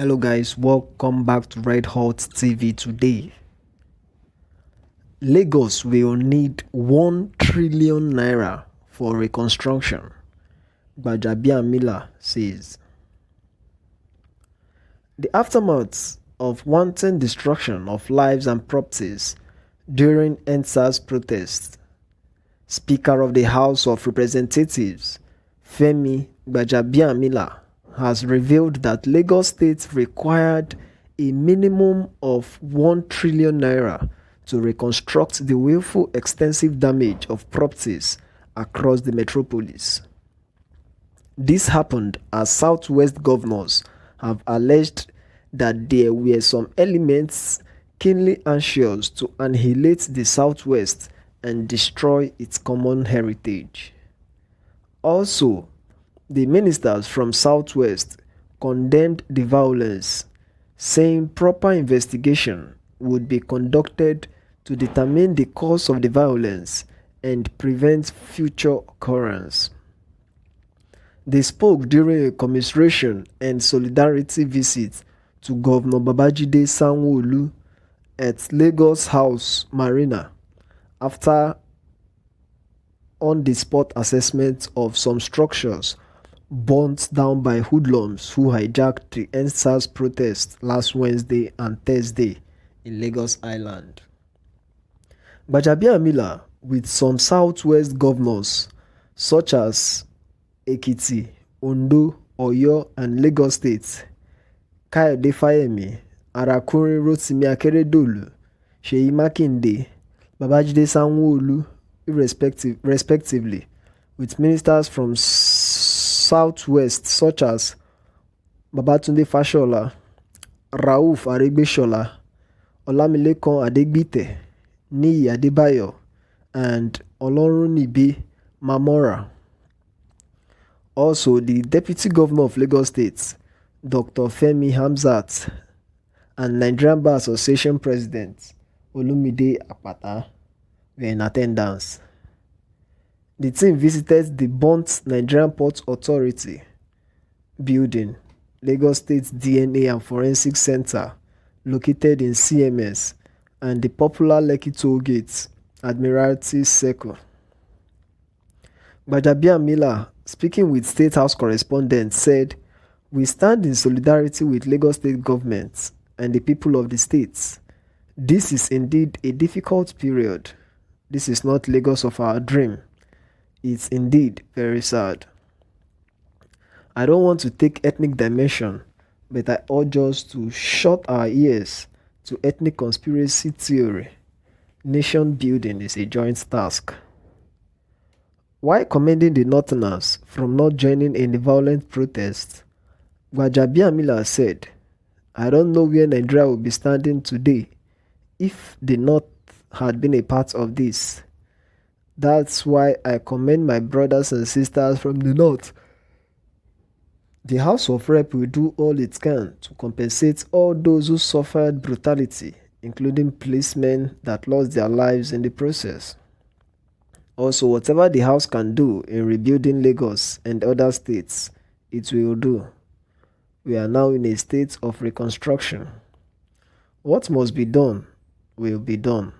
Hello guys, welcome back to Red Hot TV. Today, Lagos will need 1 trillion naira for reconstruction, Gbajabiamila says. The aftermath of wanton destruction of lives and properties during EndSARS protests, Speaker of the House of Representatives, Femi Gbajabiamila, has revealed that Lagos State required a minimum of 1 trillion naira to reconstruct the willful extensive damage of properties across the metropolis. This happened as Southwest governors have alleged that there were some elements keenly anxious to annihilate the Southwest and destroy its common heritage. Also, the ministers from Southwest condemned the violence, saying proper investigation would be conducted to determine the cause of the violence and prevent future occurrence. They spoke during a commiseration and solidarity visit to Governor Babajide Sanwo-Olu at Lagos House Marina after on-the-spot assessment of some structures burnt down by hoodlums who hijacked the EndSARS protest last Wednesday and Thursday in Lagos Island. Gbajabiamila, with some Southwest governors such as Ekiti, Ondo, Oyo, and Lagos State, Kayode Fayemi, Arakunrin Rotimi Akeredolu, Seyi Makinde, Babajide Sanwo-Olu, respectively, with ministers from Southwest such as Babatunde Fashola, Rauf Aregbesola, Olamilekan Adegbite, Niyi Adebayo, and Olorunniyi Mamora. Also, the Deputy Governor of Lagos State, Dr. Femi Hamzat, and Nigerian Bar Association President Olumide Akpata were in attendance. The team visited the burnt Nigerian Port Authority building, Lagos State DNA and Forensic Center, located in CMS, and the popular Lekki Toll Gate, Admiralty Circle. Gbajabiamila, speaking with State House correspondents, said, "We stand in solidarity with Lagos State government and the people of the states. This is indeed a difficult period. This is not Lagos of our dream. It's indeed very sad. I don't want to take ethnic dimension, but I urge us to shut our ears to ethnic conspiracy theory. Nation building is a joint task." While commending the Northerners from not joining in the violent protests, Gbajabiamila said, "I don't know where Nigeria would be standing today if the North had been a part of this. That's why I commend my brothers and sisters from the North. The House of Rep will do all it can to compensate all those who suffered brutality, including policemen that lost their lives in the process. Also, whatever the House can do in rebuilding Lagos and other states, it will do. We are now in a state of reconstruction. What must be done will be done.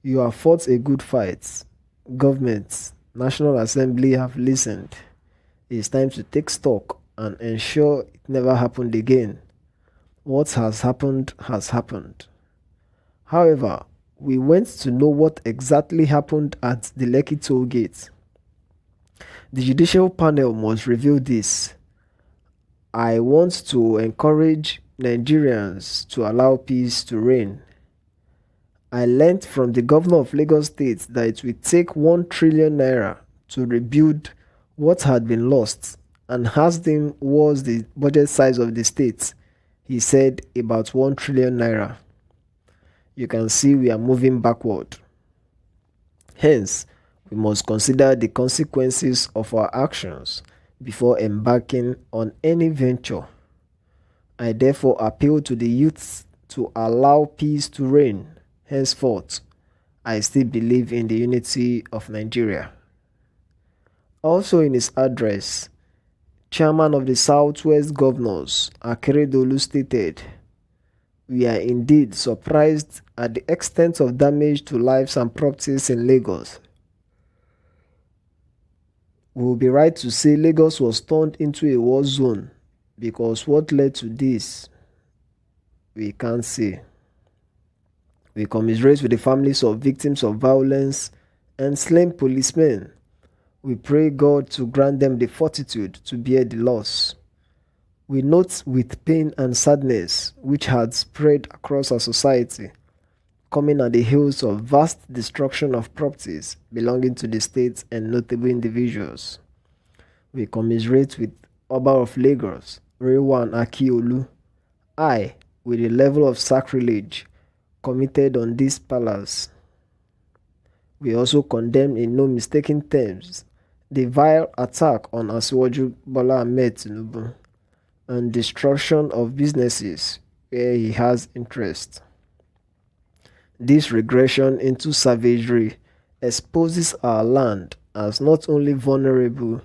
You have fought a good fight. Government, National Assembly have listened. It's time to take stock and ensure it never happened again. What has happened has happened. However, we went to know what exactly happened at the Lekki Toll Gate. The judicial panel must reveal this. I want to encourage Nigerians to allow peace to reign. I learned from the governor of Lagos State that it will take 1 trillion naira to rebuild what had been lost, and asked him what was the budget size of the state. He said about 1 trillion naira. You can see we are moving backward. Hence, we must consider the consequences of our actions before embarking on any venture. I therefore appeal to the youth to allow peace to reign. Henceforth, I still believe in the unity of Nigeria." Also in his address, Chairman of the Southwest Governors, Akeredolu, stated, "We are indeed surprised at the extent of damage to lives and properties in Lagos. We will be right to say Lagos was turned into a war zone, because what led to this, we can't say. We commiserate with the families of victims of violence and slain policemen. We pray God to grant them the fortitude to bear the loss. We note with pain and sadness which had spread across our society, coming at the heels of vast destruction of properties belonging to the state and notable individuals. We commiserate with Oba of Lagos, Rewan Akiolu, with the level of sacrilege committed on this palace. We also condemn in no mistaken terms the vile attack on Asiwaju Bola Ahmed Tinubu and destruction of businesses where he has interest. This regression into savagery exposes our land as not only vulnerable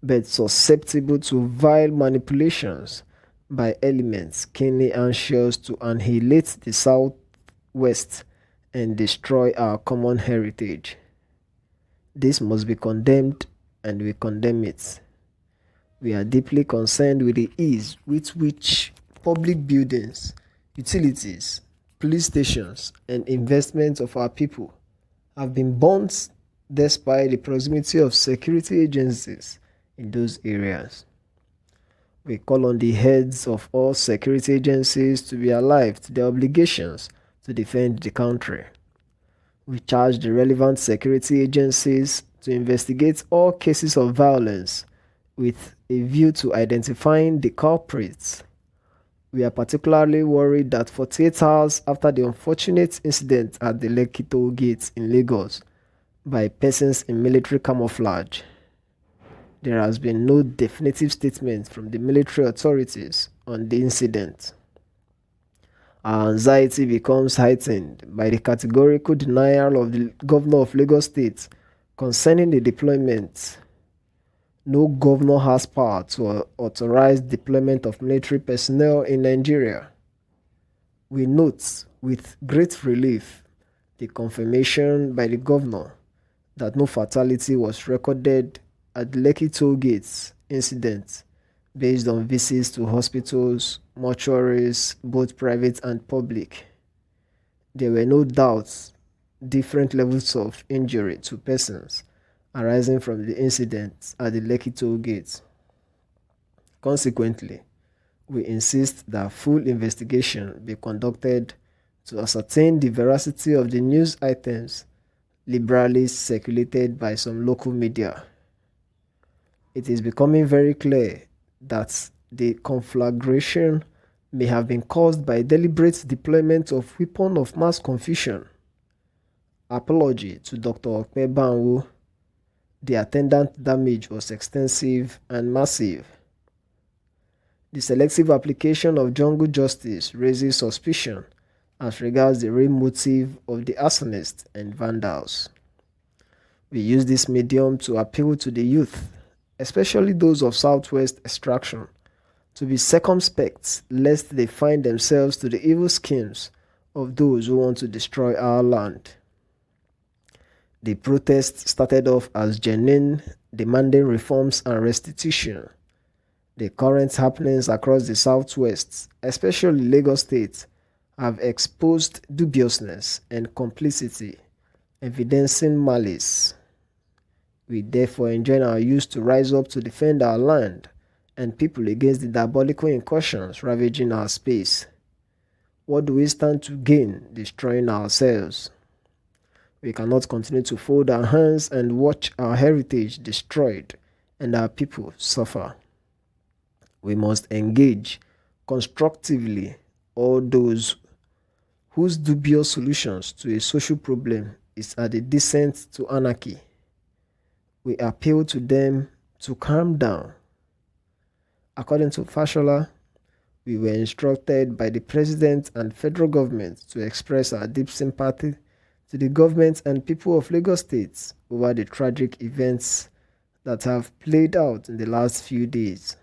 but susceptible to vile manipulations by elements keenly anxious to annihilate the Southwest and destroy our common heritage. This must be condemned, and we condemn it. We are deeply concerned with the ease with which public buildings, utilities, police stations, and investments of our people have been burnt despite the proximity of security agencies in those areas. We call on the heads of all security agencies to be alive to their obligations to defend the country. We charge the relevant security agencies to investigate all cases of violence with a view to identifying the culprits. We are particularly worried that 48 hours after the unfortunate incident at the Lekki toll gate in Lagos by persons in military camouflage, there has been no definitive statement from the military authorities on the incident. Our anxiety becomes heightened by the categorical denial of the governor of Lagos State concerning the deployment. No governor has power to authorize deployment of military personnel in Nigeria. We note with great relief the confirmation by the governor that no fatality was recorded at the Lekki toll gates incident based on visits to hospitals, mortuaries, both private and public. There were no doubts different levels of injury to persons arising from the incident at the Lekki toll gate. Consequently, we insist that full investigation be conducted to ascertain the veracity of the news items liberally circulated by some local media. It is becoming very clear that the conflagration may have been caused by deliberate deployment of weapons of mass confusion. Apology to Dr. Gbajabiam. The attendant damage was extensive and massive. The selective application of jungle justice raises suspicion as regards the real motive of the arsonists and vandals. We use this medium to appeal to the youth, especially those of Southwest extraction, to be circumspect lest they find themselves to the evil schemes of those who want to destroy our land. The protest started off as genuine, demanding reforms and restitution. The current happenings across the Southwest, especially Lagos State, have exposed dubiousness and complicity, evidencing malice. We therefore enjoin our youth to rise up to defend our land and people against the diabolical incursions ravaging our space. What do we stand to gain destroying ourselves? We cannot continue to fold our hands and watch our heritage destroyed and our people suffer. We must engage constructively all those whose dubious solutions to a social problem is at a descent to anarchy. We appeal to them to calm down. According to Fashola, we were instructed by the President and federal government to express our deep sympathy to the government and people of Lagos State over the tragic events that have played out in the last few days.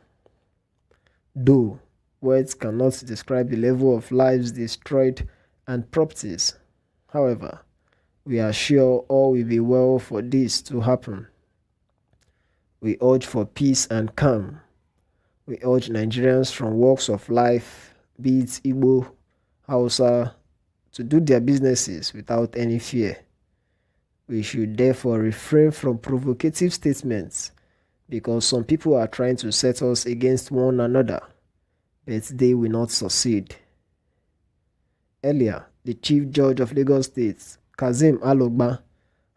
Though words cannot describe the level of lives destroyed and properties, however, we are sure all will be well for this to happen. We urge for peace and calm. We urge Nigerians from walks of life, be it Igbo, Hausa, to do their businesses without any fear. We should therefore refrain from provocative statements because some people are trying to set us against one another, but they will not succeed. Earlier, the Chief Judge of Lagos State, Kazeem Alogba,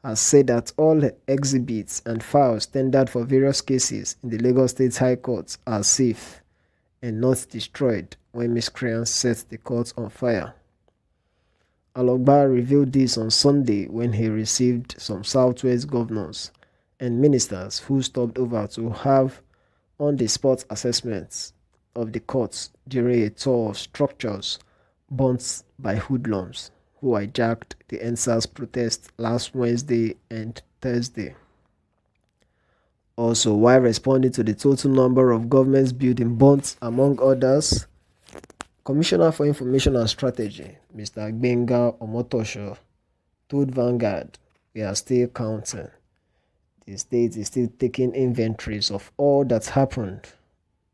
has said that all exhibits and files tendered for various cases in the Lagos State High Court are safe and not destroyed when miscreants set the court on fire. Alogba revealed this on Sunday when he received some Southwest governors and ministers who stopped over to have on-the-spot assessments of the courts during a tour of structures burnt by hoodlums who hijacked the EndSARS protest last Wednesday and Thursday. Also, while responding to the total number of government buildings burnt, among others, Commissioner for Information and Strategy, Mr. Gbenga Omotosho, told Vanguard, "We are still counting. The state is still taking inventories of all that happened,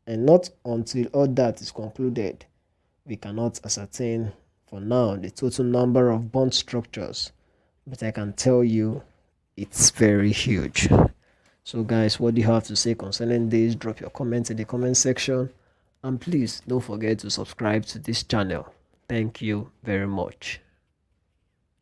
and not until all that is concluded, we cannot ascertain for now the total number of burnt structures, but I can tell you it's very huge." So guys, what do you have to say concerning this? Drop your comments in the comment section, and please don't forget to subscribe to this channel. Thank you very much.